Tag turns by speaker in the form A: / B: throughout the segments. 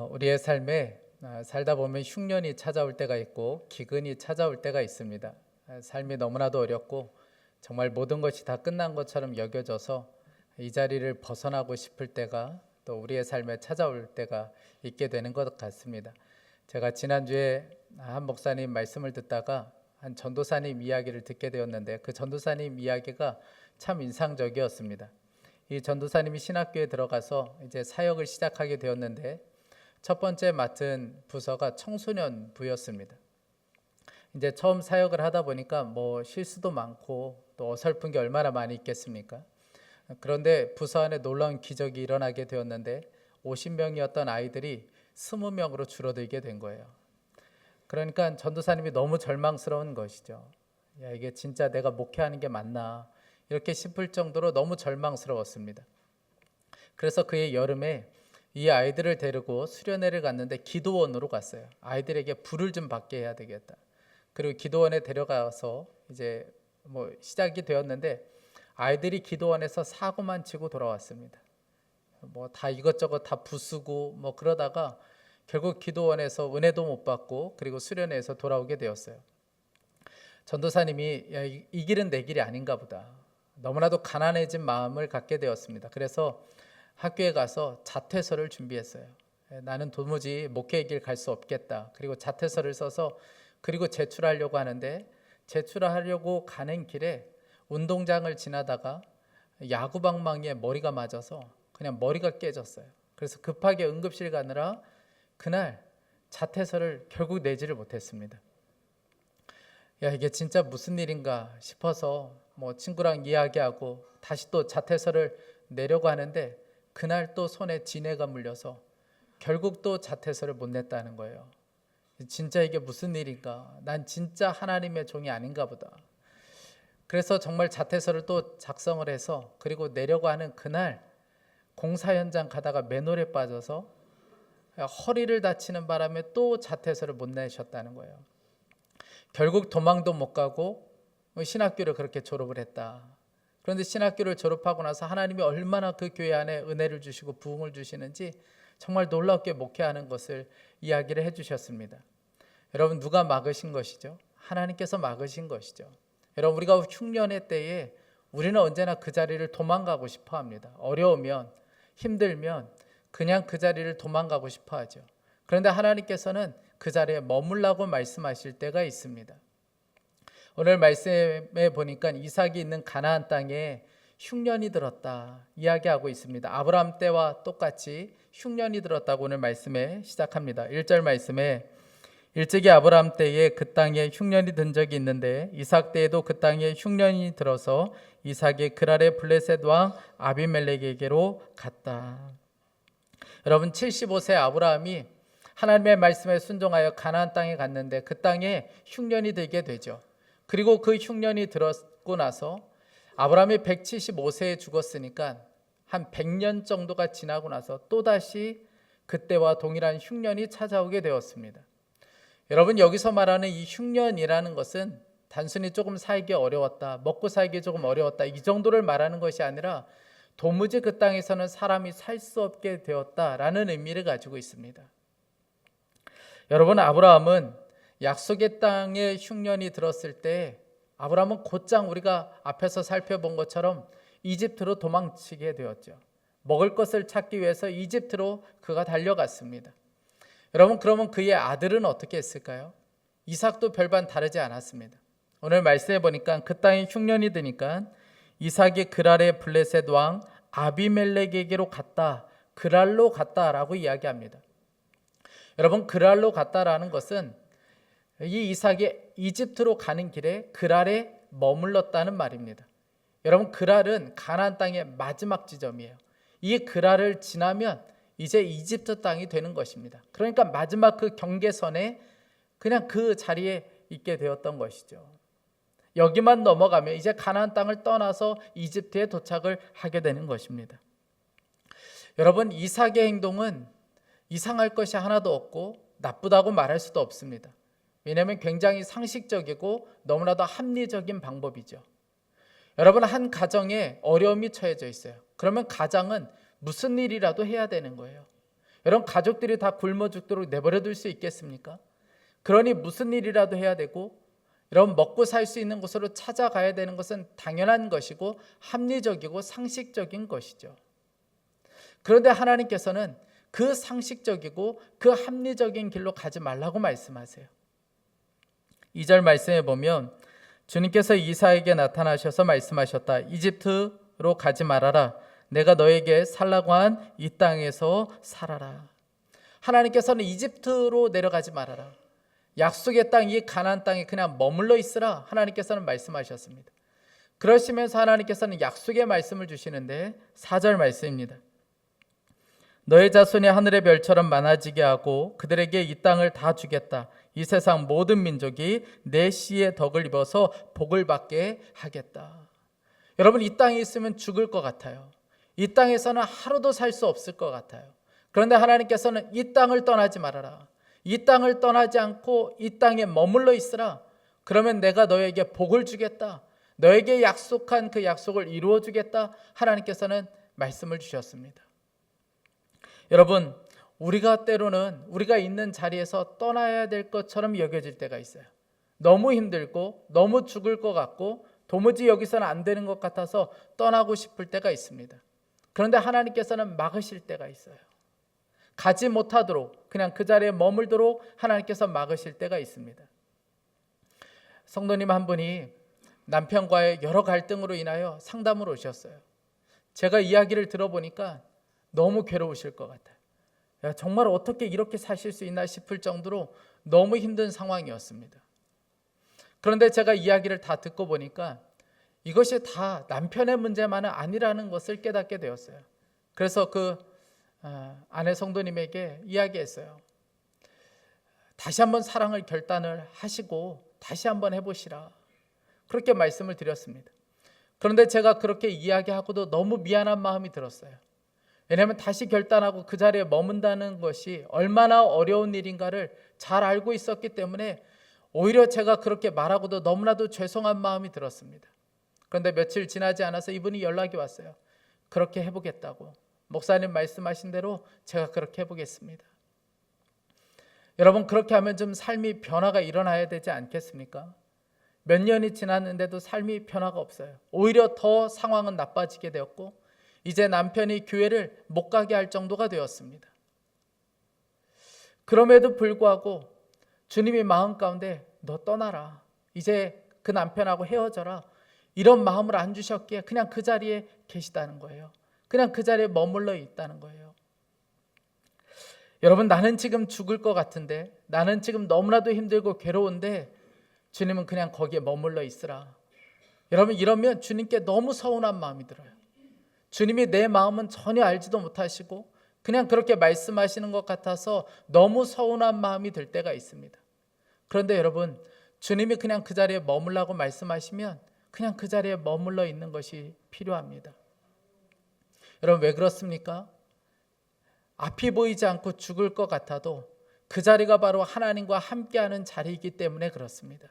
A: 우리의 삶에 살다 보면 흉년이 찾아올 때가 있고 기근이 찾아올 때가 있습니다. 삶이 너무나도 어렵고 정말 모든 것이 다 끝난 것처럼 여겨져서 이 자리를 벗어나고 싶을 때가 또 우리의 삶에 찾아올 때가 있게 되는 것 같습니다. 제가 지난주에 한 목사님 말씀을 듣다가 한 전도사님 이야기를 듣게 되었는데 그 전도사님 이야기가 참 인상적이었습니다. 이 전도사님이 신학교에 들어가서 이제 사역을 시작하게 되었는데 첫 번째 맡은 부서가 청소년 부였습니다. 이제 처음 사역을 하다 보니까 뭐 실수도 많고 또 어설픈 게 얼마나 많이 있겠습니까? 그런데 부서 안에 놀라운 기적이 일어나게 되었는데 50명이었던 아이들이 20명으로 줄어들게 된 거예요. 그러니까 전도사님이 너무 절망스러운 것이죠. 야, 이게 진짜 내가 목회하는 게 맞나? 이렇게 싶을 정도로 너무 절망스러웠습니다. 그래서 그해 여름에 이 아이들을 데리고 수련회를 갔는데 기도원으로 갔어요. 아이들에게 불을 좀 받게 해야 되겠다. 그리고 기도원에 데려가서 이제 뭐 시작이 되었는데 아이들이 기도원에서 사고만 치고 돌아왔습니다. 뭐 다 이것저것 다 부수고 뭐 그러다가 결국 기도원에서 은혜도 못 받고 그리고 수련회에서 돌아오게 되었어요. 전도사님이 야, 이 길은 내 길이 아닌가 보다. 너무나도 가난해진 마음을 갖게 되었습니다. 그래서 학교에 가서 자퇴서를 준비했어요. 나는 도무지 목회의 길 갈 수 없겠다. 그리고 자퇴서를 써서 그리고 제출하려고 하는데 제출하려고 가는 길에 운동장을 지나다가 야구방망이에 머리가 맞아서 그냥 머리가 깨졌어요. 그래서 급하게 응급실 가느라 그날 자퇴서를 결국 내지를 못했습니다. 야, 이게 진짜 무슨 일인가 싶어서 뭐 친구랑 이야기하고 다시 또 자퇴서를 내려고 하는데 그날 또 손에 진해가 물려서 결국 또 자퇴서를 못 냈다는 거예요. 진짜 이게 무슨 일인가? 난 진짜 하나님의 종이 아닌가 보다. 그래서 정말 자퇴서를 또 작성을 해서 그리고 내려고 하는 그날 공사 현장 가다가 맨홀에 빠져서 허리를 다치는 바람에 또 자퇴서를 못 내셨다는 거예요. 결국 도망도 못 가고 신학교를 그렇게 졸업을 했다. 그런데 신학교를 졸업하고 나서 하나님이 얼마나 그 교회 안에 은혜를 주시고 부흥을 주시는지 정말 놀랍게 목회하는 것을 이야기를 해주셨습니다. 여러분, 누가 막으신 것이죠? 하나님께서 막으신 것이죠. 여러분, 우리가 흉년의 때에 우리는 언제나 그 자리를 도망가고 싶어 합니다. 어려우면, 힘들면 그냥 그 자리를 도망가고 싶어 하죠. 그런데 하나님께서는 그 자리에 머물라고 말씀하실 때가 있습니다. 오늘 말씀에 보니까 이삭이 있는 가나안 땅에 흉년이 들었다 이야기하고 있습니다. 아브라함 때와 똑같이 흉년이 들었다고 오늘 말씀에 시작합니다. 1절 말씀에 일찍이 아브라함 때에 그 땅에 흉년이 든 적이 있는데 이삭 때에도 그 땅에 흉년이 들어서 이삭이 그랄의 블레셋 왕 아비멜렉에게로 갔다. 여러분, 75세 아브라함이 하나님의 말씀에 순종하여 가나안 땅에 갔는데 그 땅에 흉년이 들게 되죠. 그리고 그 흉년이 들었고 나서 아브라함이 175세에 죽었으니까 한 100년 정도가 지나고 나서 또다시 그때와 동일한 흉년이 찾아오게 되었습니다. 여러분, 여기서 말하는 이 흉년이라는 것은 단순히 조금 살기 어려웠다, 먹고 살기 조금 어려웠다 이 정도를 말하는 것이 아니라 도무지 그 땅에서는 사람이 살 수 없게 되었다라는 의미를 가지고 있습니다. 여러분, 아브라함은 약속의 땅에 흉년이 들었을 때 아브라함은 곧장 우리가 앞에서 살펴본 것처럼 이집트로 도망치게 되었죠. 먹을 것을 찾기 위해서 이집트로 그가 달려갔습니다. 여러분, 그러면 그의 아들은 어떻게 했을까요? 이삭도 별반 다르지 않았습니다. 오늘 말씀해 보니까 그 땅에 흉년이 드니까 이삭이 그랄의 블레셋 왕 아비멜렉에게로 갔다. 그랄로 갔다라고 이야기합니다. 여러분, 그랄로 갔다라는 것은 이 이삭이 이집트로 가는 길에 그랄에 머물렀다는 말입니다. 여러분, 그랄은 가나안 땅의 마지막 지점이에요. 이 그랄을 지나면 이제 이집트 땅이 되는 것입니다. 그러니까 마지막 그 경계선에 그냥 그 자리에 있게 되었던 것이죠. 여기만 넘어가면 이제 가나안 땅을 떠나서 이집트에 도착을 하게 되는 것입니다. 여러분, 이삭의 행동은 이상할 것이 하나도 없고 나쁘다고 말할 수도 없습니다. 왜냐하면 굉장히 상식적이고 너무나도 합리적인 방법이죠. 여러분, 한 가정에 어려움이 처해져 있어요. 그러면 가장은 무슨 일이라도 해야 되는 거예요. 여러분, 가족들이 다 굶어 죽도록 내버려 둘 수 있겠습니까? 그러니 무슨 일이라도 해야 되고, 여러분, 먹고 살 수 있는 곳으로 찾아가야 되는 것은 당연한 것이고 합리적이고 상식적인 것이죠. 그런데 하나님께서는 그 상식적이고 그 합리적인 길로 가지 말라고 말씀하세요. 2절 말씀에 보면 주님께서 이삭에게 나타나셔서 말씀하셨다. 이집트로 가지 말아라. 내가 너에게 살라고 한 이 땅에서 살아라. 하나님께서는 이집트로 내려가지 말아라. 약속의 땅, 이 가나안 땅에 그냥 머물러 있으라 하나님께서는 말씀하셨습니다. 그러시면서 하나님께서는 약속의 말씀을 주시는데 4절 말씀입니다. 너의 자손이 하늘의 별처럼 많아지게 하고 그들에게 이 땅을 다 주겠다. 이 세상 모든 민족이 내 씨의 덕을 입어서 복을 받게 하겠다. 여러분, 이 땅에 있으면 죽을 것 같아요. 이 땅에서는 하루도 살 수 없을 것 같아요. 그런데 하나님께서는 이 땅을 떠나지 말아라. 이 땅을 떠나지 않고 이 땅에 머물러 있으라. 그러면 내가 너에게 복을 주겠다. 너에게 약속한 그 약속을 이루어 주겠다. 하나님께서는 말씀을 주셨습니다. 여러분, 우리가 때로는 우리가 있는 자리에서 떠나야 될 것처럼 여겨질 때가 있어요. 너무 힘들고 너무 죽을 것 같고 도무지 여기서는 안 되는 것 같아서 떠나고 싶을 때가 있습니다. 그런데 하나님께서는 막으실 때가 있어요. 가지 못하도록, 그냥 그 자리에 머물도록 하나님께서 막으실 때가 있습니다. 성도님 한 분이 남편과의 여러 갈등으로 인하여 상담을 오셨어요. 제가 이야기를 들어보니까 너무 괴로우실 것 같아요. 야, 정말 어떻게 이렇게 사실 수 있나 싶을 정도로 너무 힘든 상황이었습니다. 그런데 제가 이야기를 다 듣고 보니까 이것이 다 남편의 문제만은 아니라는 것을 깨닫게 되었어요. 그래서 그 아내 성도님에게 이야기했어요. 다시 한번 사랑을 결단을 하시고 다시 한번 해보시라. 그렇게 말씀을 드렸습니다. 그런데 제가 그렇게 이야기하고도 너무 미안한 마음이 들었어요. 왜냐하면 다시 결단하고 그 자리에 머문다는 것이 얼마나 어려운 일인가를 잘 알고 있었기 때문에 오히려 제가 그렇게 말하고도 너무나도 죄송한 마음이 들었습니다. 그런데 며칠 지나지 않아서 이분이 연락이 왔어요. 그렇게 해보겠다고. 목사님 말씀하신 대로 제가 그렇게 해보겠습니다. 여러분, 그렇게 하면 좀 삶이 변화가 일어나야 되지 않겠습니까? 몇 년이 지났는데도 삶이 변화가 없어요. 오히려 더 상황은 나빠지게 되었고 이제 남편이 교회를 못 가게 할 정도가 되었습니다. 그럼에도 불구하고 주님이 마음 가운데 너 떠나라. 이제 그 남편하고 헤어져라. 이런 마음을 안 주셨기에 그냥 그 자리에 계시다는 거예요. 그냥 그 자리에 머물러 있다는 거예요. 여러분, 나는 지금 죽을 것 같은데, 나는 지금 너무나도 힘들고 괴로운데 주님은 그냥 거기에 머물러 있으라. 여러분, 이러면 주님께 너무 서운한 마음이 들어요. 주님이 내 마음은 전혀 알지도 못하시고 그냥 그렇게 말씀하시는 것 같아서 너무 서운한 마음이 들 때가 있습니다. 그런데 여러분, 주님이 그냥 그 자리에 머물라고 말씀하시면 그냥 그 자리에 머물러 있는 것이 필요합니다. 여러분, 왜 그렇습니까? 앞이 보이지 않고 죽을 것 같아도 그 자리가 바로 하나님과 함께하는 자리이기 때문에 그렇습니다.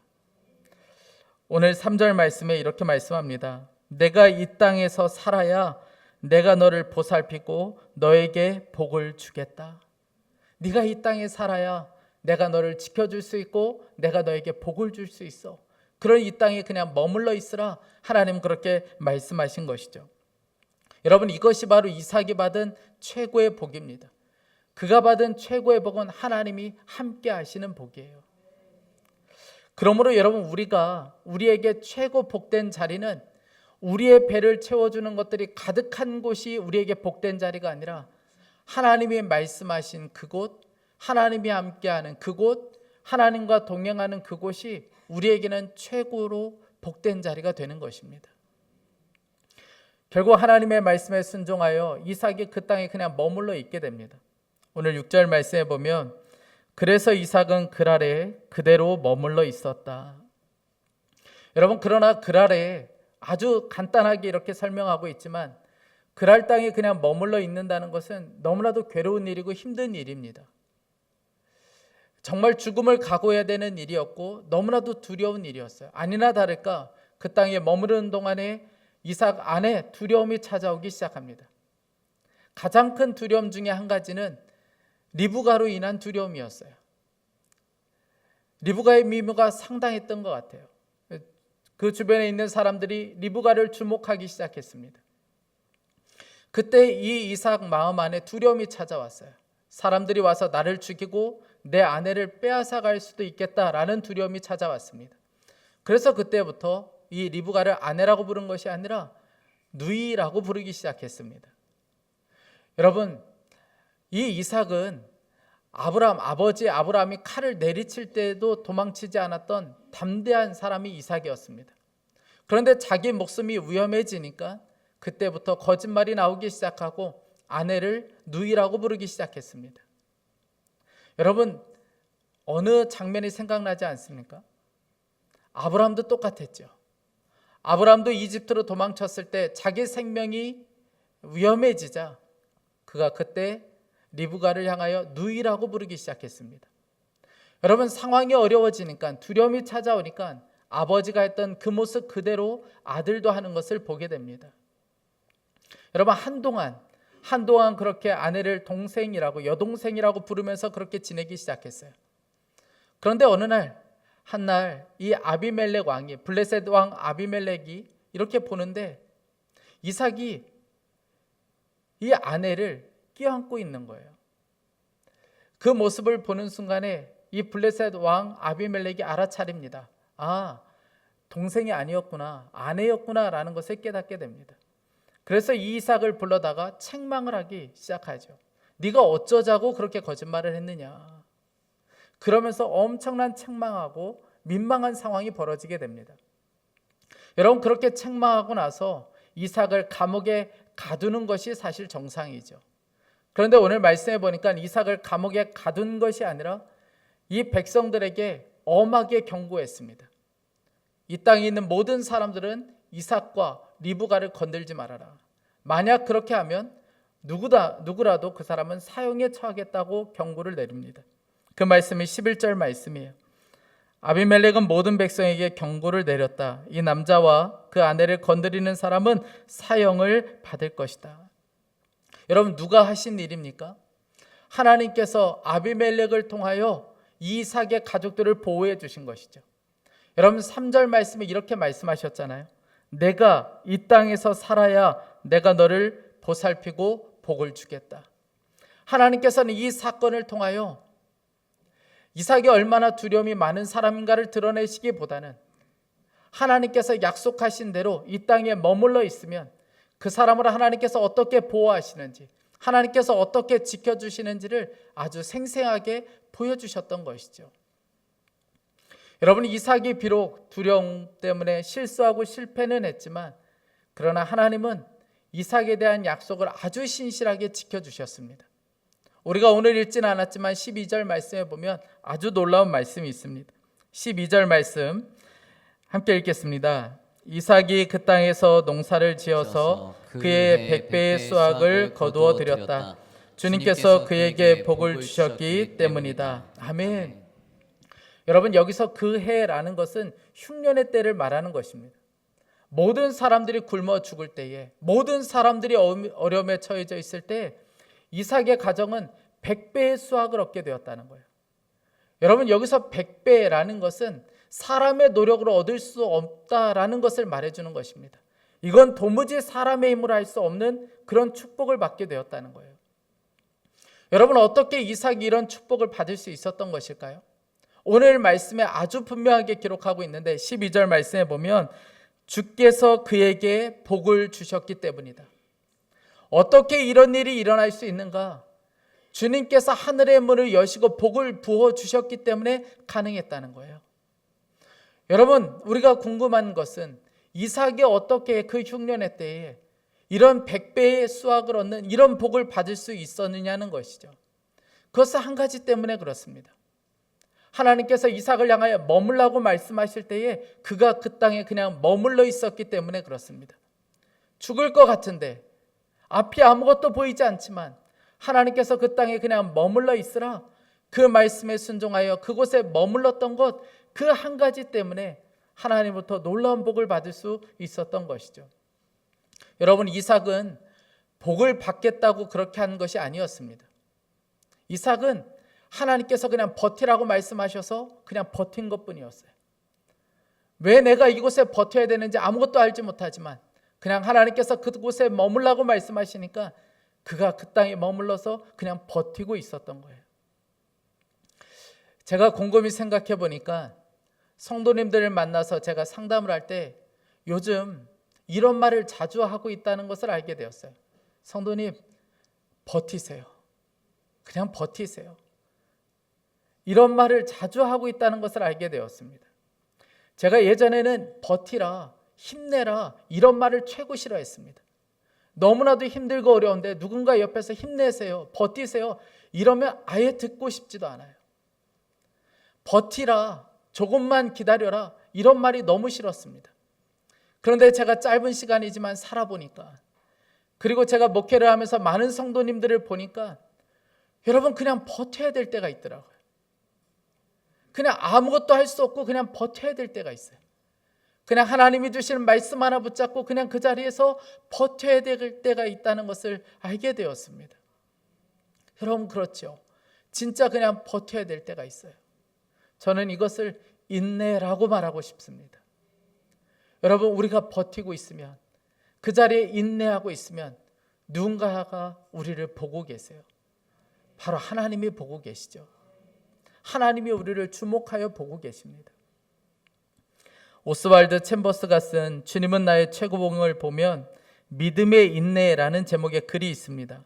A: 오늘 3절 말씀에 이렇게 말씀합니다. 내가 이 땅에서 살아야 내가 너를 보살피고 너에게 복을 주겠다. 네가 이 땅에 살아야 내가 너를 지켜줄 수 있고 내가 너에게 복을 줄 수 있어. 그런 이 땅에 그냥 머물러 있으라. 하나님 그렇게 말씀하신 것이죠. 여러분, 이것이 바로 이삭이 받은 최고의 복입니다. 그가 받은 최고의 복은 하나님이 함께 하시는 복이에요. 그러므로 여러분, 우리에게 최고 복된 자리는 우리의 배를 채워주는 것들이 가득한 곳이 우리에게 복된 자리가 아니라 하나님이 말씀하신 그곳, 하나님이 함께하는 그곳, 하나님과 동행하는 그곳이 우리에게는 최고로 복된 자리가 되는 것입니다. 결국 하나님의 말씀에 순종하여 이삭이 그 땅에 그냥 머물러 있게 됩니다. 오늘 6절 말씀에 보면 그래서 이삭은 그랄에 그대로 머물러 있었다. 여러분, 그러나 그랄에 아주 간단하게 이렇게 설명하고 있지만 그랄 땅에 그냥 머물러 있는다는 것은 너무나도 괴로운 일이고 힘든 일입니다. 정말 죽음을 각오해야 되는 일이었고 너무나도 두려운 일이었어요. 아니나 다를까 그 땅에 머무르는 동안에 이삭 안에 두려움이 찾아오기 시작합니다. 가장 큰 두려움 중에 한 가지는 리브가로 인한 두려움이었어요. 리브가의 미모가 상당했던 것 같아요. 그 주변에 있는 사람들이 리브가를 주목하기 시작했습니다. 그때 이 이삭 마음 안에 두려움이 찾아왔어요. 사람들이 와서 나를 죽이고 내 아내를 빼앗아 갈 수도 있겠다라는 두려움이 찾아왔습니다. 그래서 그때부터 이 리브가를 아내라고 부른 것이 아니라 누이라고 부르기 시작했습니다. 여러분, 이 이삭은 아버지 아브라함이 칼을 내리칠 때에도 도망치지 않았던 담대한 사람이 이삭이었습니다. 그런데 자기 목숨이 위험해지니까 그때부터 거짓말이 나오기 시작하고 아내를 누이라고 부르기 시작했습니다. 여러분, 어느 장면이 생각나지 않습니까? 아브라함도 똑같았죠. 아브라함도 이집트로 도망쳤을 때 자기 생명이 위험해지자 그가 그때 리브가를 향하여 누이라고 부르기 시작했습니다. 여러분, 상황이 어려워지니까, 두려움이 찾아오니까 아버지가 했던 그 모습 그대로 아들도 하는 것을 보게 됩니다. 여러분, 한동안 그렇게 아내를 동생이라고, 여동생이라고 부르면서 그렇게 지내기 시작했어요. 그런데 어느 한날 이 아비멜렉 왕이, 블레셋 왕 아비멜렉이 이렇게 보는데 이삭이 이 아내를 껴안고 있는 거예요. 그 모습을 보는 순간에 이 블레셋 왕 아비멜렉이 알아차립니다. 아, 동생이 아니었구나, 아내였구나 라는 것을 깨닫게 됩니다. 그래서 이 이삭을 불러다가 책망을 하기 시작하죠. 네가 어쩌자고 그렇게 거짓말을 했느냐. 그러면서 엄청난 책망하고 민망한 상황이 벌어지게 됩니다. 여러분, 그렇게 책망하고 나서 이삭을 감옥에 가두는 것이 사실 정상이죠. 그런데 오늘 말씀해 보니까 이삭을 감옥에 가둔 것이 아니라 이 백성들에게 엄하게 경고했습니다. 이 땅에 있는 모든 사람들은 이삭과 리브가를 건들지 말아라. 만약 그렇게 하면 누구라도 그 사람은 사형에 처하겠다고 경고를 내립니다. 그 말씀이 11절 말씀이에요. 아비멜렉은 모든 백성에게 경고를 내렸다. 이 남자와 그 아내를 건드리는 사람은 사형을 받을 것이다. 여러분, 누가 하신 일입니까? 하나님께서 아비멜렉을 통하여 이삭의 가족들을 보호해 주신 것이죠. 여러분, 3절 말씀에 이렇게 말씀하셨잖아요. 내가 이 땅에서 살아야 내가 너를 보살피고 복을 주겠다. 하나님께서는 이 사건을 통하여 이삭이 얼마나 두려움이 많은 사람인가를 드러내시기보다는 하나님께서 약속하신 대로 이 땅에 머물러 있으면 그 사람을 하나님께서 어떻게 보호하시는지, 하나님께서 어떻게 지켜주시는지를 아주 생생하게 보여주셨던 것이죠. 여러분, 이삭이 비록 두려움 때문에 실수하고 실패는 했지만 그러나 하나님은 이삭에 대한 약속을 아주 신실하게 지켜주셨습니다. 우리가 오늘 읽지는 않았지만 12절 말씀에 보면 아주 놀라운 말씀이 있습니다. 12절 말씀 함께 읽겠습니다. 이삭이 그 땅에서 농사를 지어서 그의 100배의 수확을 거두어 드렸다. 주님께서 그에게 복을 주셨기 때문이다. 아멘. 여러분, 여기서 그 해라는 것은 흉년의 때를 말하는 것입니다. 모든 사람들이 굶어 죽을 때에, 모든 사람들이 어려움에 처해져 있을 때 이삭의 가정은 100배의 수확을 얻게 되었다는 거예요. 여러분, 여기서 100배라는 것은 사람의 노력으로 얻을 수 없다라는 것을 말해주는 것입니다. 이건 도무지 사람의 힘으로 할 수 없는 그런 축복을 받게 되었다는 거예요. 여러분, 어떻게 이삭이 이런 축복을 받을 수 있었던 것일까요? 오늘 말씀에 아주 분명하게 기록하고 있는데 12절 말씀에 보면 주께서 그에게 복을 주셨기 때문이다. 어떻게 이런 일이 일어날 수 있는가? 주님께서 하늘의 문을 여시고 복을 부어주셨기 때문에 가능했다는 거예요. 여러분, 우리가 궁금한 것은 이삭이 어떻게 그 흉년의 때에 이런 100배의 수확을 얻는 이런 복을 받을 수 있었느냐는 것이죠. 그것은 한 가지 때문에 그렇습니다. 하나님께서 이삭을 향하여 머물라고 말씀하실 때에 그가 그 땅에 그냥 머물러 있었기 때문에 그렇습니다. 죽을 것 같은데 앞이 아무것도 보이지 않지만 하나님께서 그 땅에 그냥 머물러 있으라, 그 말씀에 순종하여 그곳에 머물렀던 것, 그 한 가지 때문에 하나님부터 놀라운 복을 받을 수 있었던 것이죠. 여러분, 이삭은 복을 받겠다고 그렇게 한 것이 아니었습니다. 이삭은 하나님께서 그냥 버티라고 말씀하셔서 그냥 버틴 것뿐이었어요. 왜 내가 이곳에 버텨야 되는지 아무것도 알지 못하지만 그냥 하나님께서 그곳에 머물라고 말씀하시니까 그가 그 땅에 머물러서 그냥 버티고 있었던 거예요. 제가 곰곰이 생각해 보니까 성도님들을 만나서 제가 상담을 할 때 요즘 이런 말을 자주 하고 있다는 것을 알게 되었어요. 성도님, 버티세요. 그냥 버티세요. 이런 말을 자주 하고 있다는 것을 알게 되었습니다. 제가 예전에는 버티라, 힘내라 이런 말을 최고 싫어했습니다. 너무나도 힘들고 어려운데 누군가 옆에서 힘내세요, 버티세요 이러면 아예 듣고 싶지도 않아요. 버티라, 조금만 기다려라 이런 말이 너무 싫었습니다. 그런데 제가 짧은 시간이지만 살아보니까, 그리고 제가 목회를 하면서 많은 성도님들을 보니까 여러분 그냥 버텨야 될 때가 있더라고요. 그냥 아무것도 할 수 없고 그냥 버텨야 될 때가 있어요. 그냥 하나님이 주시는 말씀 하나 붙잡고 그냥 그 자리에서 버텨야 될 때가 있다는 것을 알게 되었습니다. 여러분 그렇죠? 진짜 그냥 버텨야 될 때가 있어요. 저는 이것을 인내라고 말하고 싶습니다. 여러분 우리가 버티고 있으면, 그 자리에 인내하고 있으면 누군가가 우리를 보고 계세요. 바로 하나님이 보고 계시죠. 하나님이 우리를 주목하여 보고 계십니다. 오스왈드 챔버스가 쓴 주님은 나의 최고봉을 보면 믿음의 인내라는 제목의 글이 있습니다.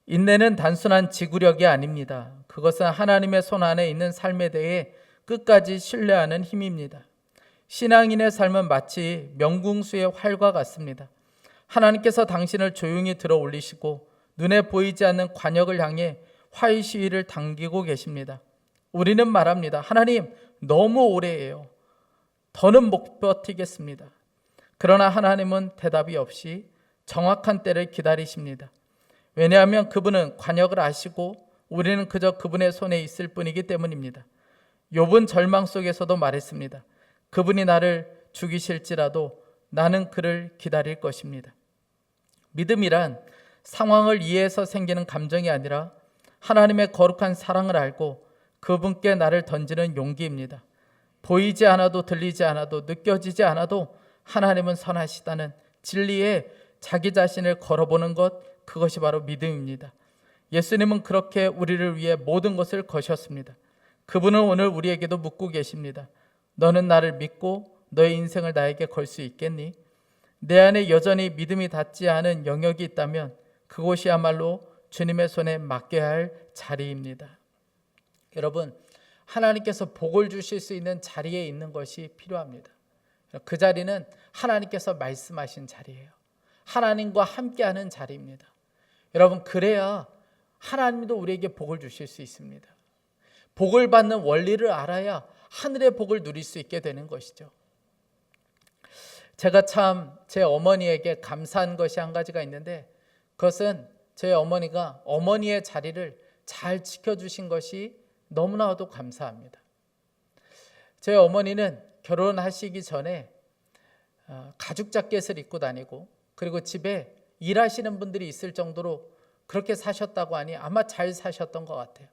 A: 인내는 단순한 지구력이 아닙니다. 그것은 하나님의 손 안에 있는 삶에 대해 끝까지 신뢰하는 힘입니다. 신앙인의 삶은 마치 명궁수의 활과 같습니다. 하나님께서 당신을 조용히 들어 올리시고 눈에 보이지 않는 관역을 향해 화의 시위를 당기고 계십니다. 우리는 말합니다. 하나님, 너무 오래예요. 더는 못 버티겠습니다. 그러나 하나님은 대답이 없이 정확한 때를 기다리십니다. 왜냐하면 그분은 관역을 아시고 우리는 그저 그분의 손에 있을 뿐이기 때문입니다. 욥은 절망 속에서도 말했습니다. 그분이 나를 죽이실지라도 나는 그를 기다릴 것입니다. 믿음이란 상황을 이해해서 생기는 감정이 아니라 하나님의 거룩한 사랑을 알고 그분께 나를 던지는 용기입니다. 보이지 않아도 들리지 않아도 느껴지지 않아도 하나님은 선하시다는 진리에 자기 자신을 걸어보는 것, 그것이 바로 믿음입니다. 예수님은 그렇게 우리를 위해 모든 것을 거셨습니다. 그분은 오늘 우리에게도 묻고 계십니다. 너는 나를 믿고 너의 인생을 나에게 걸 수 있겠니? 내 안에 여전히 믿음이 닿지 않은 영역이 있다면 그곳이야말로 주님의 손에 맡겨야 할 자리입니다. 여러분, 하나님께서 복을 주실 수 있는 자리에 있는 것이 필요합니다. 그 자리는 하나님께서 말씀하신 자리예요. 하나님과 함께하는 자리입니다. 여러분, 그래야 하나님도 우리에게 복을 주실 수 있습니다. 복을 받는 원리를 알아야 하늘의 복을 누릴 수 있게 되는 것이죠. 제가 참 제 어머니에게 감사한 것이 한 가지가 있는데, 그것은 제 어머니가 어머니의 자리를 잘 지켜주신 것이 너무나도 감사합니다. 제 어머니는 결혼하시기 전에 가죽 자켓을 입고 다니고, 그리고 집에 일하시는 분들이 있을 정도로 그렇게 사셨다고 하니 아마 잘 사셨던 것 같아요.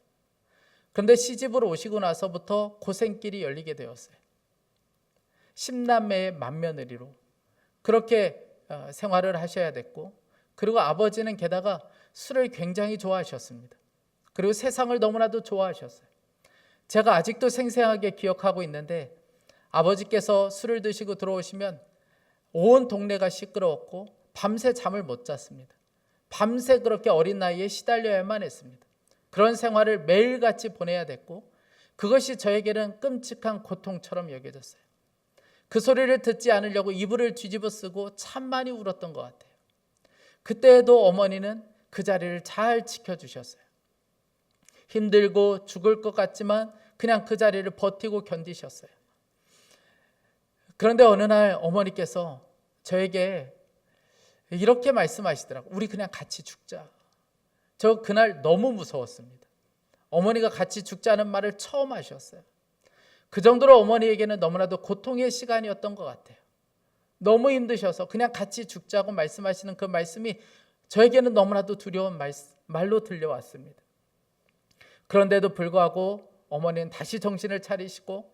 A: 그런데 시집으로 오시고 나서부터 고생길이 열리게 되었어요. 10남매의 맏며느리로 그렇게 생활을 하셔야 됐고, 그리고 아버지는 게다가 술을 굉장히 좋아하셨습니다. 그리고 세상을 너무나도 좋아하셨어요. 제가 아직도 생생하게 기억하고 있는데, 아버지께서 술을 드시고 들어오시면 온 동네가 시끄러웠고 밤새 잠을 못 잤습니다. 밤새 그렇게 어린 나이에 시달려야만 했습니다. 그런 생활을 매일같이 보내야 됐고, 그것이 저에게는 끔찍한 고통처럼 여겨졌어요. 그 소리를 듣지 않으려고 이불을 뒤집어 쓰고 참 많이 울었던 것 같아요. 그때에도 어머니는 그 자리를 잘 지켜주셨어요. 힘들고 죽을 것 같지만 그냥 그 자리를 버티고 견디셨어요. 그런데 어느 날 어머니께서 저에게 이렇게 말씀하시더라고요. 우리 그냥 같이 죽자. 저 그날 너무 무서웠습니다. 어머니가 같이 죽자는 말을 처음 하셨어요. 그 정도로 어머니에게는 너무나도 고통의 시간이었던 것 같아요. 너무 힘드셔서 그냥 같이 죽자고 말씀하시는 그 말씀이 저에게는 너무나도 두려운 말로 들려왔습니다. 그런데도 불구하고 어머니는 다시 정신을 차리시고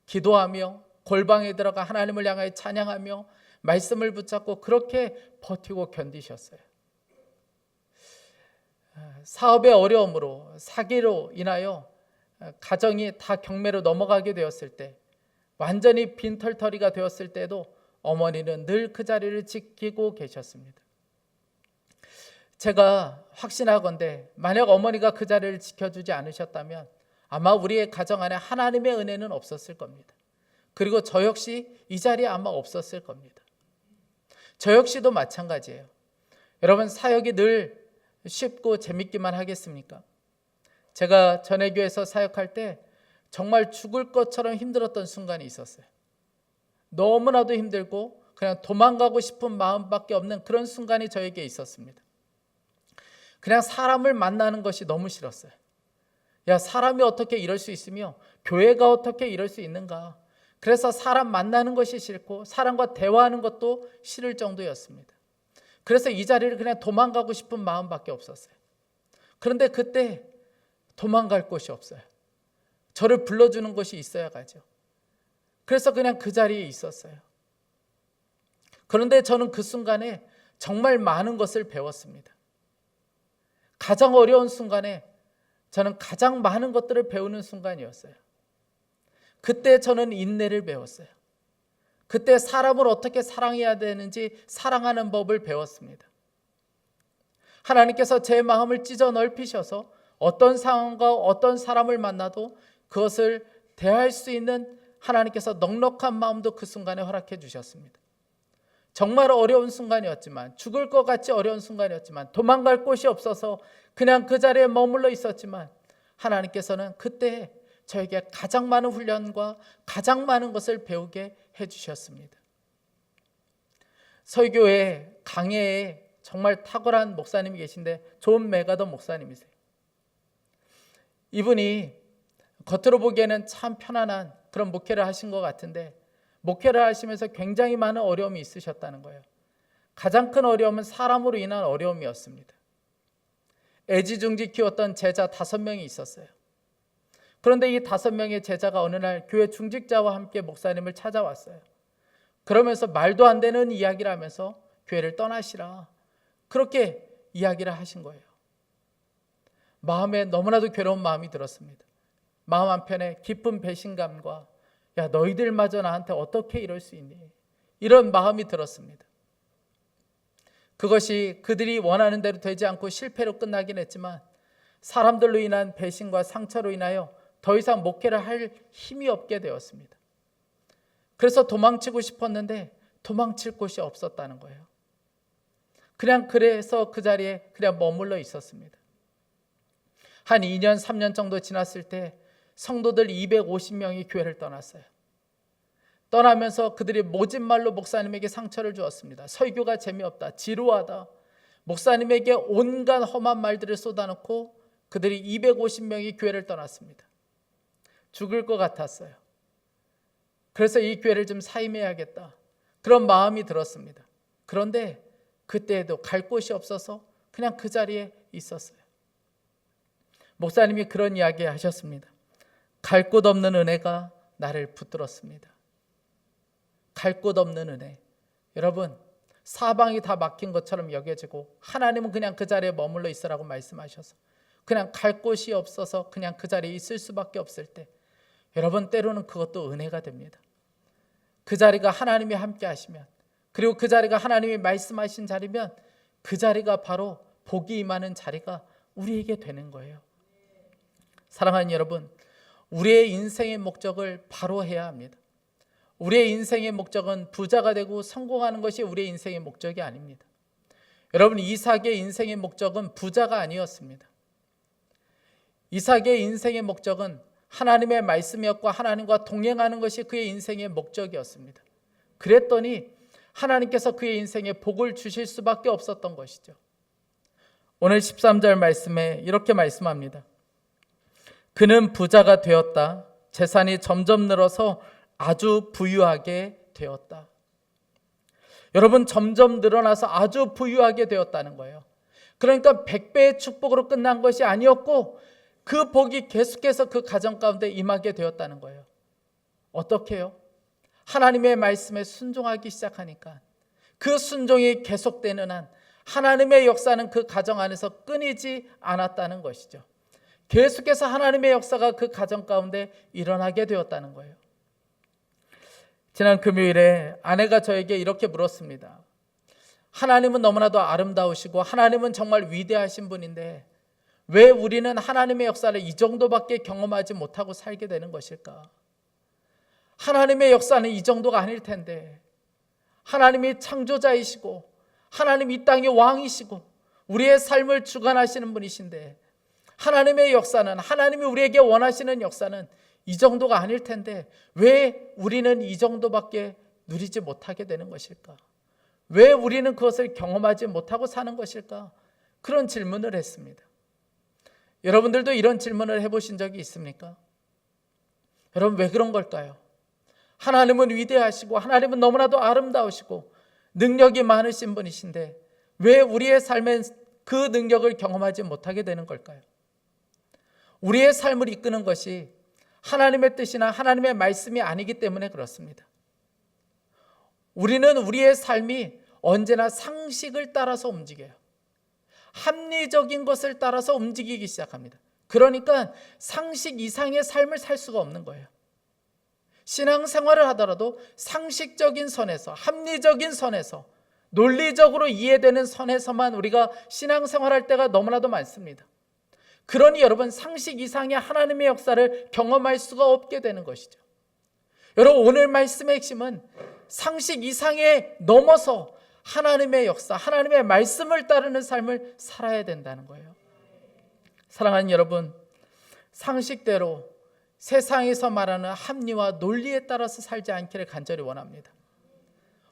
A: 기도하며 골방에 들어가 하나님을 향하여 찬양하며 말씀을 붙잡고 그렇게 버티고 견디셨어요. 사업의 어려움으로 사기로 인하여 가정이 다 경매로 넘어가게 되었을 때, 완전히 빈털터리가 되었을 때도 어머니는 늘 그 자리를 지키고 계셨습니다. 제가 확신하건대 만약 어머니가 그 자리를 지켜주지 않으셨다면 아마 우리의 가정 안에 하나님의 은혜는 없었을 겁니다. 그리고 저 역시 이 자리에 아마 없었을 겁니다. 저 역시도 마찬가지예요. 여러분, 사역이 늘 쉽고 재밌기만 하겠습니까? 제가 전회교에서 사역할 때 정말 죽을 것처럼 힘들었던 순간이 있었어요. 너무나도 힘들고 그냥 도망가고 싶은 마음밖에 없는 그런 순간이 저에게 있었습니다. 그냥 사람을 만나는 것이 너무 싫었어요. 야, 사람이 어떻게 이럴 수 있으며 교회가 어떻게 이럴 수 있는가. 그래서 사람 만나는 것이 싫고 사람과 대화하는 것도 싫을 정도였습니다. 그래서 이 자리를 그냥 도망가고 싶은 마음밖에 없었어요. 그런데 그때 도망갈 곳이 없어요. 저를 불러주는 곳이 있어야 가죠. 그래서 그냥 그 자리에 있었어요. 그런데 저는 그 순간에 정말 많은 것을 배웠습니다. 가장 어려운 순간에 저는 가장 많은 것들을 배우는 순간이었어요. 그때 저는 인내를 배웠어요. 그때 사람을 어떻게 사랑해야 되는지 사랑하는 법을 배웠습니다. 하나님께서 제 마음을 찢어 넓히셔서 어떤 상황과 어떤 사람을 만나도 그것을 대할 수 있는 하나님께서 넉넉한 마음도 그 순간에 허락해 주셨습니다. 정말 어려운 순간이었지만, 죽을 것 같이 어려운 순간이었지만, 도망갈 곳이 없어서 그냥 그 자리에 머물러 있었지만 하나님께서는 그때 저에게 가장 많은 훈련과 가장 많은 것을 배우게 해주셨습니다. 설교에 강해에 정말 탁월한 목사님이 계신데 존 메가더 목사님이세요. 이분이 겉으로 보기에는 참 편안한 그런 목회를 하신 것 같은데 목회를 하시면서 굉장히 많은 어려움이 있으셨다는 거예요. 가장 큰 어려움은 사람으로 인한 어려움이었습니다. 애지중지 키웠던 제자 5명이 있었어요. 그런데 이 5명의 제자가 어느 날 교회 중직자와 함께 목사님을 찾아왔어요. 그러면서 말도 안 되는 이야기를 하면서 교회를 떠나시라, 그렇게 이야기를 하신 거예요. 마음에 너무나도 괴로운 마음이 들었습니다. 마음 한편에 깊은 배신감과 야, 너희들마저 나한테 어떻게 이럴 수 있니? 이런 마음이 들었습니다. 그것이 그들이 원하는 대로 되지 않고 실패로 끝나긴 했지만 사람들로 인한 배신과 상처로 인하여 더 이상 목회를 할 힘이 없게 되었습니다. 그래서 도망치고 싶었는데 도망칠 곳이 없었다는 거예요. 그래서 그 자리에 그냥 머물러 있었습니다. 한 2년, 3년 정도 지났을 때 성도들 250명이 교회를 떠났어요. 떠나면서 그들이 모진 말로 목사님에게 상처를 주었습니다. 설교가 재미없다, 지루하다, 목사님에게 온갖 험한 말들을 쏟아놓고 그들이 250명이 교회를 떠났습니다. 죽을 것 같았어요. 그래서 이 교회를 좀 사임해야겠다, 그런 마음이 들었습니다. 그런데 그때에도 갈 곳이 없어서 그냥 그 자리에 있었어요. 목사님이 그런 이야기 하셨습니다. 갈 곳 없는 은혜가 나를 붙들었습니다. 갈 곳 없는 은혜. 여러분, 사방이 다 막힌 것처럼 여겨지고 하나님은 그냥 그 자리에 머물러 있으라고 말씀하셔서 그냥 갈 곳이 없어서 그냥 그 자리에 있을 수밖에 없을 때, 여러분, 때로는 그것도 은혜가 됩니다. 그 자리가 하나님이 함께 하시면, 그리고 그 자리가 하나님이 말씀하신 자리면 그 자리가 바로 복이 임하는 자리가 우리에게 되는 거예요. 사랑하는 여러분, 우리의 인생의 목적을 바로 해야 합니다. 우리의 인생의 목적은 부자가 되고 성공하는 것이 우리의 인생의 목적이 아닙니다. 여러분, 이삭의 인생의 목적은 부자가 아니었습니다. 이삭의 인생의 목적은 하나님의 말씀이었고 하나님과 동행하는 것이 그의 인생의 목적이었습니다. 그랬더니 하나님께서 그의 인생에 복을 주실 수밖에 없었던 것이죠. 오늘 13절 말씀에 이렇게 말씀합니다. 그는 부자가 되었다. 재산이 점점 늘어서 아주 부유하게 되었다. 여러분, 점점 늘어나서 아주 부유하게 되었다는 거예요. 그러니까 100배의 축복으로 끝난 것이 아니었고 그 복이 계속해서 그 가정 가운데 임하게 되었다는 거예요. 어떻게 해요? 하나님의 말씀에 순종하기 시작하니까 그 순종이 계속되는 한 하나님의 역사는 그 가정 안에서 끊이지 않았다는 것이죠. 계속해서 하나님의 역사가 그 가정 가운데 일어나게 되었다는 거예요. 지난 금요일에 아내가 저에게 이렇게 물었습니다. 하나님은 너무나도 아름다우시고 하나님은 정말 위대하신 분인데 왜 우리는 하나님의 역사를 이 정도밖에 경험하지 못하고 살게 되는 것일까? 하나님의 역사는 이 정도가 아닐 텐데 하나님이 창조자이시고 하나님 이 땅의 왕이시고 우리의 삶을 주관하시는 분이신데 하나님의 역사는, 하나님이 우리에게 원하시는 역사는 이 정도가 아닐 텐데 왜 우리는 이 정도밖에 누리지 못하게 되는 것일까? 왜 우리는 그것을 경험하지 못하고 사는 것일까? 그런 질문을 했습니다. 여러분들도 이런 질문을 해보신 적이 있습니까? 여러분, 왜 그런 걸까요? 하나님은 위대하시고 하나님은 너무나도 아름다우시고 능력이 많으신 분이신데 왜 우리의 삶엔 그 능력을 경험하지 못하게 되는 걸까요? 우리의 삶을 이끄는 것이 하나님의 뜻이나 하나님의 말씀이 아니기 때문에 그렇습니다. 우리는 우리의 삶이 언제나 상식을 따라서 움직여요. 합리적인 것을 따라서 움직이기 시작합니다. 그러니까 상식 이상의 삶을 살 수가 없는 거예요. 신앙생활을 하더라도 상식적인 선에서, 합리적인 선에서, 논리적으로 이해되는 선에서만 우리가 신앙생활할 때가 너무나도 많습니다. 그러니 여러분, 상식 이상의 하나님의 역사를 경험할 수가 없게 되는 것이죠. 여러분, 오늘 말씀의 핵심은 상식 이상에 넘어서 하나님의 역사, 하나님의 말씀을 따르는 삶을 살아야 된다는 거예요. 사랑하는 여러분, 상식대로 세상에서 말하는 합리와 논리에 따라서 살지 않기를 간절히 원합니다.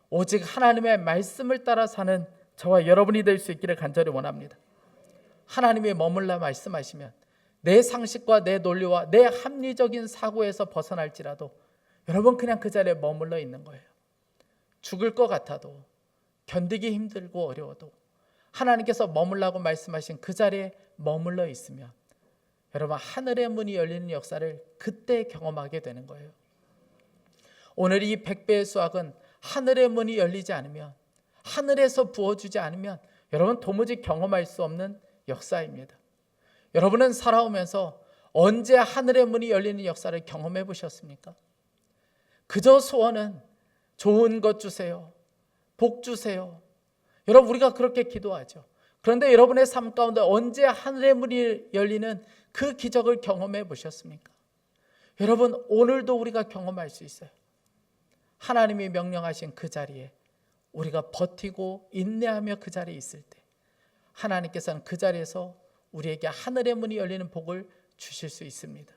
A: 오직 하나님의 말씀을 따라 사는 저와 여러분이 될 수 있기를 간절히 원합니다. 하나님이 머물러 말씀하시면 내 상식과 내 논리와 내 합리적인 사고에서 벗어날지라도 여러분 그냥 그 자리에 머물러 있는 거예요. 죽을 것 같아도, 견디기 힘들고 어려워도 하나님께서 머물라고 말씀하신 그 자리에 머물러 있으면 여러분 하늘의 문이 열리는 역사를 그때 경험하게 되는 거예요. 오늘 이 100배의 수확은 하늘의 문이 열리지 않으면, 하늘에서 부어주지 않으면 여러분 도무지 경험할 수 없는 역사입니다. 여러분은 살아오면서 언제 하늘의 문이 열리는 역사를 경험해 보셨습니까? 그저 소원은 좋은 것 주세요, 복 주세요. 여러분 우리가 그렇게 기도하죠. 그런데 여러분의 삶 가운데 언제 하늘의 문이 열리는 그 기적을 경험해 보셨습니까? 여러분 오늘도 우리가 경험할 수 있어요. 하나님이 명령하신 그 자리에 우리가 버티고 인내하며 그 자리에 있을 때 하나님께서는 그 자리에서 우리에게 하늘의 문이 열리는 복을 주실 수 있습니다.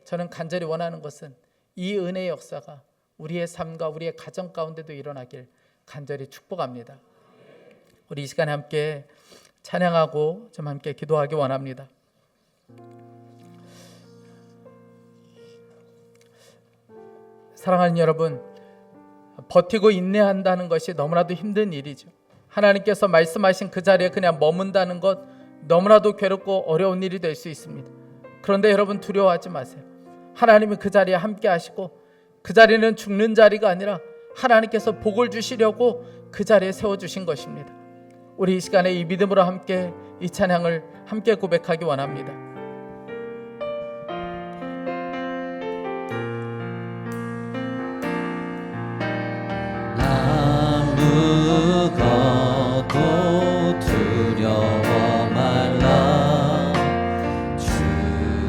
A: 저는 간절히 원하는 것은 이 은혜의 역사가 우리의 삶과 우리의 가정 가운데도 일어나길 간절히 축복합니다. 우리 이 시간에 함께 찬양하고 좀 함께 기도하기 원합니다. 사랑하는 여러분, 버티고 인내한다는 것이 너무나도 힘든 일이죠. 하나님께서 말씀하신 그 자리에 그냥 머문다는 것 너무나도 괴롭고 어려운 일이 될 수 있습니다. 그런데 여러분 두려워하지 마세요. 하나님은 그 자리에 함께 하시고 그 자리는 죽는 자리가 아니라 하나님께서 복을 주시려고 그 자리에 세워주신 것입니다. 우리 이 시간에 이 믿음으로 함께 이 찬양을 함께 고백하기 원합니다.
B: 아무것도 두려워 말라. 주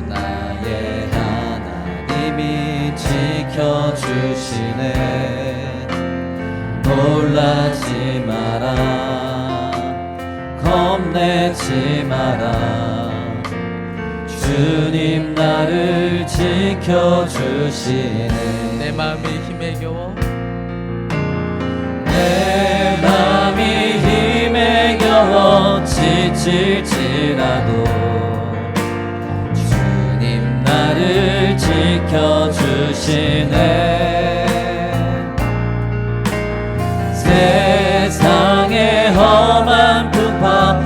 B: 나의 하나님이 지켜주시네. 놀라지 마라, 겁내지 마라. 주님 나를 지켜주시네.
A: 내 마음이 힘에 겨워,
B: 내 맘이 힘에 겨워 지칠지라도 주님 나를 지켜주시네. 세상의 험한 풍파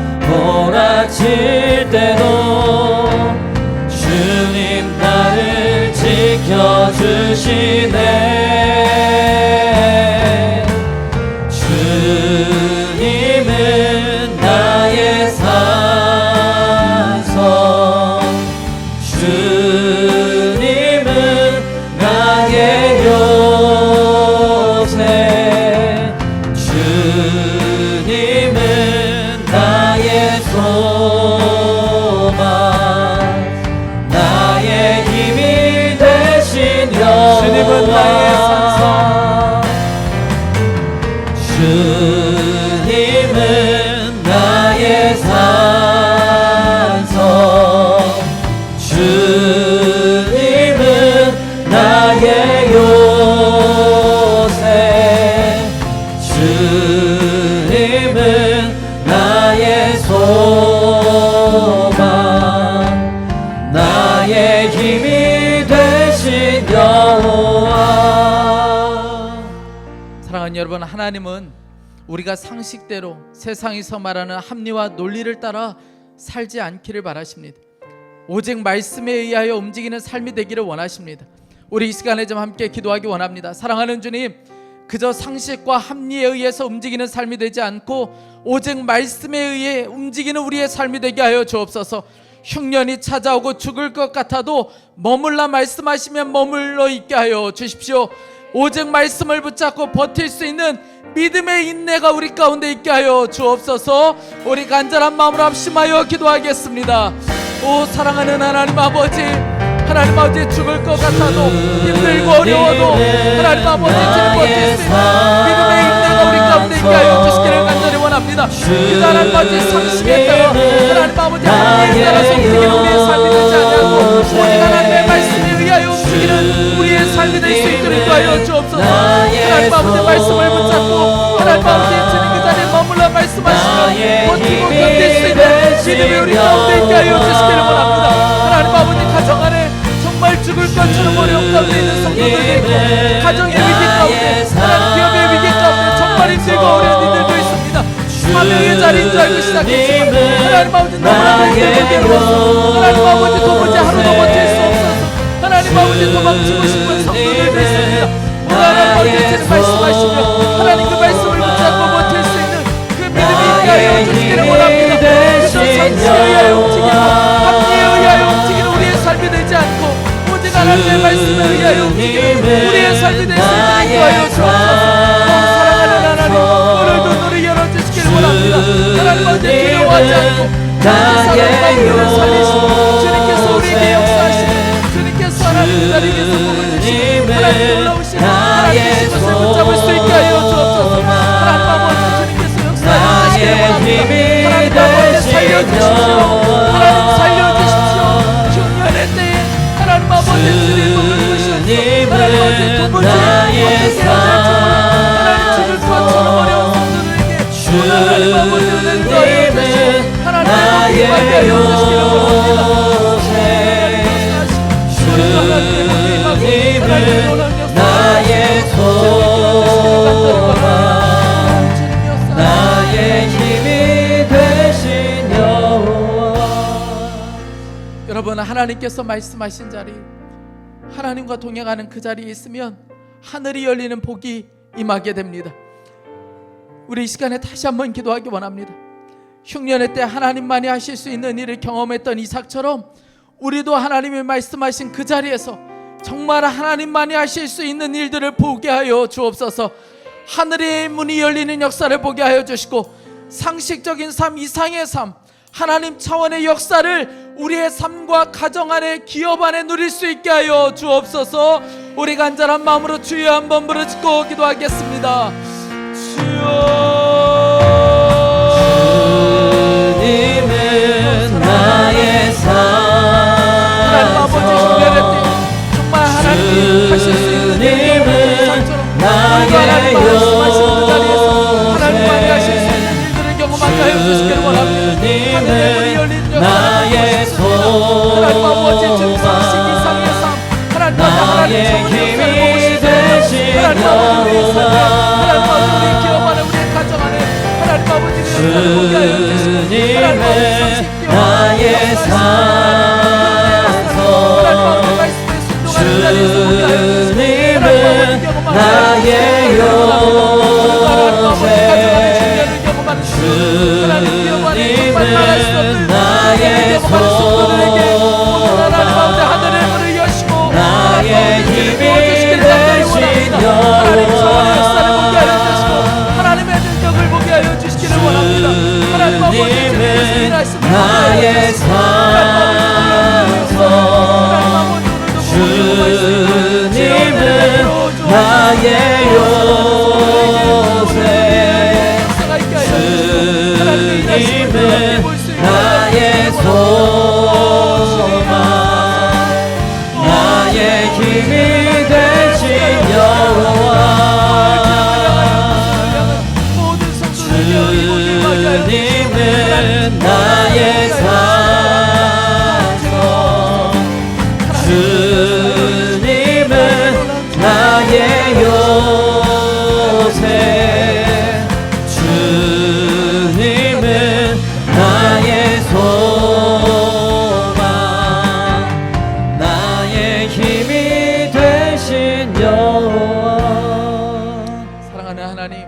B: 무너질 때도 주님 나를 지켜주시네. 주님은 나의 산성, 주님은 나의 요새, 주님은 나의 소망, 나의 힘이 되신 여호와.
A: 주님은 나의 산성,
B: 주님은 나의 산성, 주님은 나의 요새, 주님은 나의 소망, 나의 힘이 되신 여호와.
A: 사랑하는 여러분, 하나님은 우리가 상식대로 세상에서 말하는 합리와 논리를 따라 살지 않기를 바라십니다. 오직 말씀에 의하여 움직이는 삶이 되기를 원하십니다. 우리 이 시간에 좀 함께 기도하기 원합니다. 사랑하는 주님, 그저 상식과 합리에 의해서 움직이는 삶이 되지 않고 오직 말씀에 의해 움직이는 우리의 삶이 되게 하여 주옵소서. 흉년이 찾아오고 죽을 것 같아도 머물라 말씀하시면 머물러 있게 하여 주십시오. 오직 말씀을 붙잡고 버틸 수 있는 믿음의 인내가 우리 가운데 있게 하여 주옵소서. 우리 간절한 마음으로 합심하여 기도하겠습니다. 오 사랑하는 하나님 아버지, 하나님 아버지, 죽을 것 같아도 힘들고 어려워도 하나님 아버지 주님 버틸 수 있는 믿음의 인내가 우리 가운데 있게 하여 주시기를 간절히 원합니다. 그 하나님 아버지 상식에 따라 하나님 아버지 합리에 따라서 움직이는 우리의 삶이 되지 아니하고 오직 하나님의 말씀에 의하여 움직이는 우리의 삶이 될 수 있도록 하여 주옵소서. 하나님 아버지 말씀을 붙잡고 하나님 아버지 주님 그 자리에 머물러 말씀하시며 버티고 견딜 수 있는 믿음이 우리 가운데 있게 하여 주시기를 원합니다. 하나님 아버지 가정 안에 정말 죽을 것처럼 어려운 가운데 있는 성도들도 있고 가정의 위기 가운데 하나님 기업의 위기 가운데 정말 힘들고 어려운 이들도 있습니다. 사명의 자리인 줄 알고 시작했지만 하나님 아버지 너무나 힘들고 하나님 아버지 도무지 하루도 버틸 수 없어서 하나님 아버지 도망치고 싶은 성도들도 있습니다. 하나님 아버지 주님 말씀하시며 하나님 그 말씀을 붙잡고 버틸 수 있는 그 믿음이 있게 하여 주시기를 원합니다. 그래서 상식에 의하여 움직이고 합리에 의하여 움직이는 우리의 삶이 되지 않고 오직 하나님의 말씀에 의하여 움직이는 우리의 삶이 될 수 있도록 하여 주옵소서. 사랑하는 하나님, 오늘도 눈을 열어주시기를 원합니다. 하나님 아버지 두려워하지 않고 나의 마음을 살리시고 주님께서 우리에게 역사하시는 주님께서 하나님 그 자리에서 복을 주시고 하나님 놀라우신 하나님의 것을 붙잡을 수 있게 하여 주옵소서. 하나님 아버지 주님께서 역사해 주시기를 원합니다. 하나님 아버지 살려주십시오. 하나님 살려주십시오. 흉년의 때에 하나님 아버지 주님 복을 주시옵소서. 하나님 아버지 도무지 어떻게 해야 될지 하나님 죽을 것처럼 어려운 성도들에게 하나님 아버지 은혜를 더하여 주시고 하나님 복을 하여 주시기를 원합니다.
B: 나의 소망, 나의 힘이 되신 여호와.
A: 여러분, 하나님께서 말씀하신 자리, 하나님과 동행하는 그 자리에 있으면 하늘이 열리는 복이 임하게 됩니다. 우리 이 시간에 다시 한번 기도하기 원합니다. 흉년의 때 하나님만이 하실 수 있는 일을 경험했던 이삭처럼 우리도 하나님이 말씀하신 그 자리에서 정말 하나님만이 하실 수 있는 일들을 보게 하여 주옵소서. 하늘의 문이 열리는 역사를 보게 하여 주시고 상식적인 삶 이상의 삶, 하나님 차원의 역사를 우리의 삶과 가정 안에 기업 안에 누릴 수 있게 하여 주옵소서. 우리 간절한 마음으로 주여 한번 부르짖고 기도하겠습니다. 주여,
B: 주님은 나의 삶,
A: 하나님 아버지 흉년의 때 정말 하나님이 하실 수 있는 일들을 나의 말씀하시는 그 자리에서 하나님만이 하실 수 있는 일들을 경험하게 하여 주시기를 원합니다. 하늘의 문이 열린
B: 나의
A: 하나님 아버지 주님 상식 이상의 삶, 하나님 아버지 하나님 차원의 역사를 보고 싶습니다. 하나님 아버지 우리의 삶에, 하나님 아버지 우리의 기업 안에, 우리의 가정 안에 하나님 아버지 그 역사를 보게 하여 주시고 하나님 아버지 상식 기업
B: 산소 주님은 나의 요새 주님은 나의 소망 나의 힘이 되신 여호와
C: 하나님의 능력을 보게 하여 주시기를 원합니다.
B: 주님은 나의 산소 주님은 나의 요새 주님은 나의 소망 나의 힘이 되신 여호와 주님은 나의 산소 주님은 나의 요새 주님은 나의 소망 나의 힘이 되신 여호와
C: 사랑하는 하나님,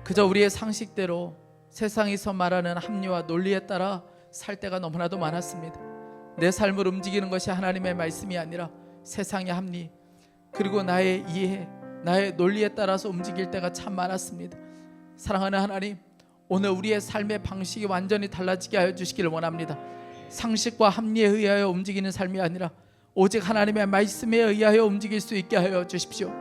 C: 그저 우리의 상식대로 세상에서 말하는 합리와 논리에 따라 살 때가 너무나도 많았습니다. 내 삶을 움직이는 것이 하나님의 말씀이 아니라 세상의 합리 그리고 나의 이해, 나의 논리에 따라서 움직일 때가 참 많았습니다. 사랑하는 하나님, 오늘 우리의 삶의 방식이 완전히 달라지게 하여 주시기를 원합니다. 상식과 합리에 의하여 움직이는 삶이 아니라 오직 하나님의 말씀에 의하여 움직일 수 있게 하여 주십시오.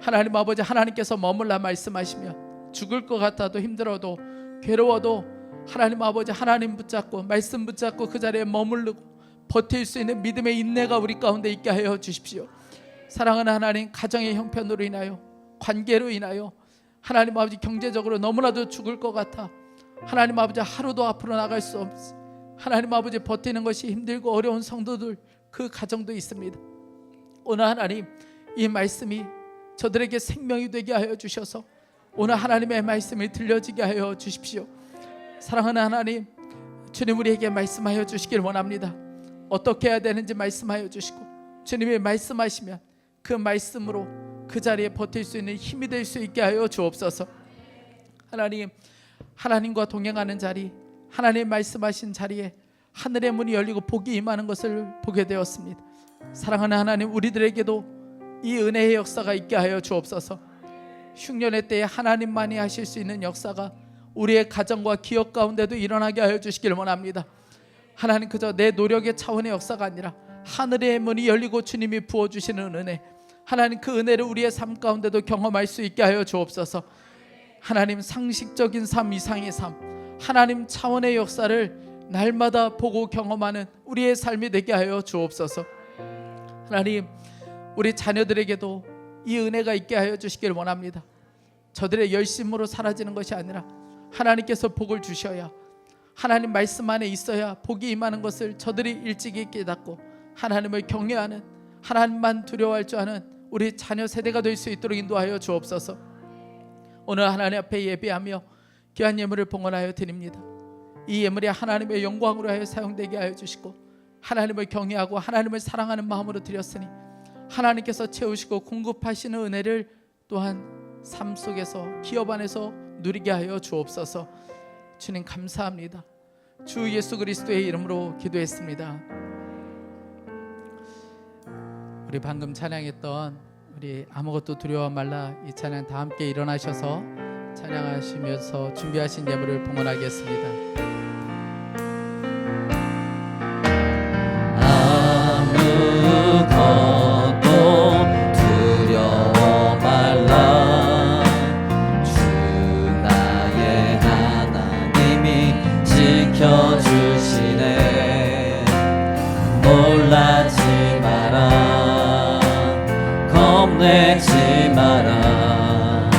C: 하나님 아버지, 하나님께서 머물라 말씀하시며 죽을 것 같아도 힘들어도 괴로워도 하나님 아버지 하나님 붙잡고 말씀 붙잡고 그 자리에 머무르고 버틸 수 있는 믿음의 인내가 우리 가운데 있게 하여 주십시오. 사랑하는 하나님, 가정의 형편으로 인하여 관계로 인하여 하나님 아버지 경제적으로 너무나도 죽을 것 같아 하나님 아버지 하루도 앞으로 나갈 수 없 하나님 아버지 버티는 것이 힘들고 어려운 성도들 그 가정도 있습니다. 오늘 하나님 이 말씀이 저들에게 생명이 되게 하여 주셔서 오늘 하나님의 말씀이 들려지게 하여 주십시오. 사랑하는 하나님, 주님 우리에게 말씀하여 주시길 원합니다. 어떻게 해야 되는지 말씀하여 주시고 주님이 말씀하시면 그 말씀으로 그 자리에 버틸 수 있는 힘이 될 수 있게 하여 주옵소서. 하나님, 하나님과 동행하는 자리, 하나님 말씀하신 자리에 하늘의 문이 열리고 복이 임하는 것을 보게 되었습니다. 사랑하는 하나님, 우리들에게도 이 은혜의 역사가 있게 하여 주옵소서. 흉년의 때에 하나님만이 하실 수 있는 역사가 우리의 가정과 기업 가운데도 일어나게 하여 주시길 원합니다. 하나님, 그저 내 노력의 차원의 역사가 아니라 하늘의 문이 열리고 주님이 부어주시는 은혜, 하나님 그 은혜를 우리의 삶 가운데도 경험할 수 있게 하여 주옵소서. 하나님, 상식적인 삶 이상의 삶, 하나님 차원의 역사를 날마다 보고 경험하는 우리의 삶이 되게 하여 주옵소서. 하나님, 우리 자녀들에게도 이 은혜가 있게 하여 주시길 원합니다. 저들의 열심으로 사라지는 것이 아니라 하나님께서 복을 주셔야, 하나님 말씀 안에 있어야 복이 임하는 것을 저들이 일찍이 깨닫고 하나님을 경외하는, 하나님만 두려워할 줄 아는 우리 자녀 세대가 될 수 있도록 인도하여 주옵소서. 오늘 하나님 앞에 예배하며 귀한 예물을 봉헌하여 드립니다. 이 예물이 하나님의 영광으로 하여 사용되게 하여 주시고 하나님을 경외하고 하나님을 사랑하는 마음으로 드렸으니 하나님께서 채우시고 공급하시는 은혜를 또한 삶 속에서 기업 안에서 누리게 하여 주옵소서. 주님 감사합니다. 주 예수 그리스도의 이름으로 기도했습니다. 우리 방금 찬양했던 우리 아무것도 두려워 말라 이 찬양 다 함께 일어나셔서 찬양하시면서 준비하신 예물을 봉헌하겠습니다.
B: 지켜주시네. 놀라지 마라, 겁내지 마라.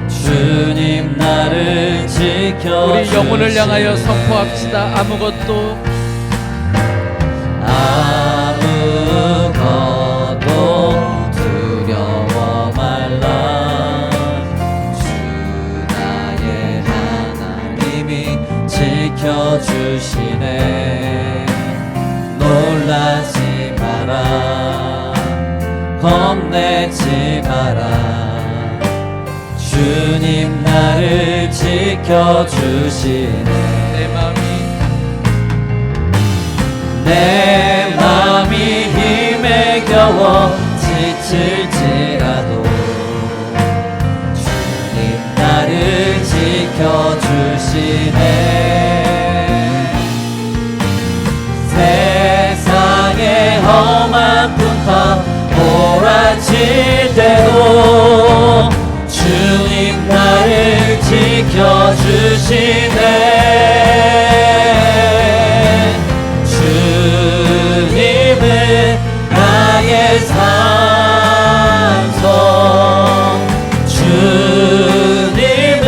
B: 주님 나를 지켜주시네.
C: 우리 영혼을 향하여 선포합시다. 아무것도
B: 두려워 말라. 주 나의 하나님이 지켜주시네. 겁내지 마라. 주님 나를 지켜주시네. 내 마음이 힘에 겨워 지칠지라도 주님 나를 지켜주시네. 세상의 험한 풍파 몰아칠 때도 주님 나를 지켜주시네. 주님은 나의 산성, 주님은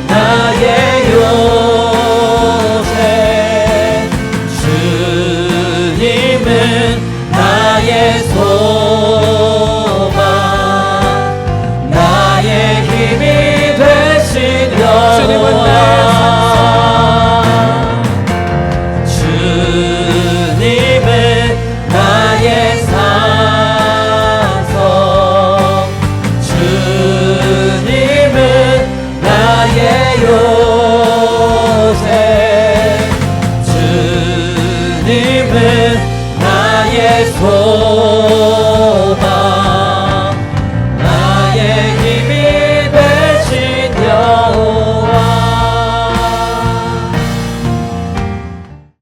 B: 나의 요새, 주님은 나의 소망, 나의 힘이 되시며